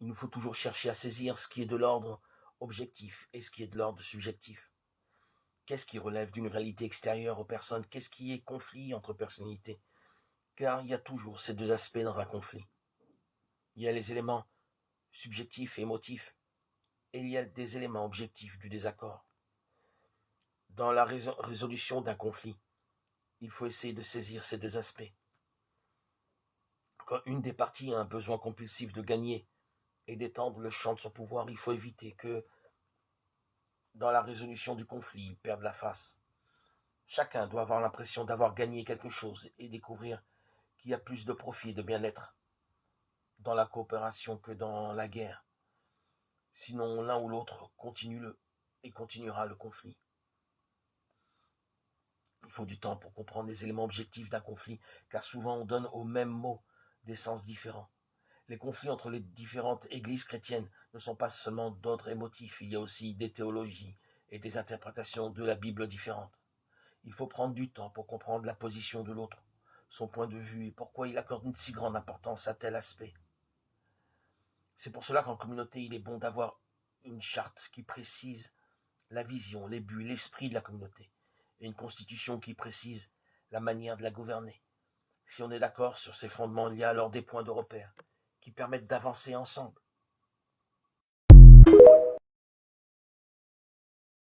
Il nous faut toujours chercher à saisir ce qui est de l'ordre objectif et ce qui est de l'ordre subjectif. Qu'est-ce qui relève d'une réalité extérieure aux personnes? Qu'est-ce qui est conflit entre personnalités? Car il y a toujours ces deux aspects dans un conflit. Il y a les éléments subjectifs et émotifs, et il y a des éléments objectifs du désaccord. Dans la résolution d'un conflit, il faut essayer de saisir ces deux aspects. Quand une des parties a un besoin compulsif de gagner et d'étendre le champ de son pouvoir, il faut éviter que, dans la résolution du conflit, il perde la face. Chacun doit avoir l'impression d'avoir gagné quelque chose et découvrir qu'il y a plus de profit et de bien-être dans la coopération que dans la guerre. Sinon, l'un ou l'autre continuera le conflit. Il faut du temps pour comprendre les éléments objectifs d'un conflit, car souvent on donne au même mot des sens différents. Les conflits entre les différentes églises chrétiennes ne sont pas seulement d'ordre émotif, il y a aussi des théologies et des interprétations de la Bible différentes. Il faut prendre du temps pour comprendre la position de l'autre, son point de vue et pourquoi il accorde une si grande importance à tel aspect. C'est pour cela qu'en communauté, il est bon d'avoir une charte qui précise la vision, les buts, l'esprit de la communauté, et une constitution qui précise la manière de la gouverner. Si on est d'accord sur ces fondements, il y a alors des points de repère qui permettent d'avancer ensemble.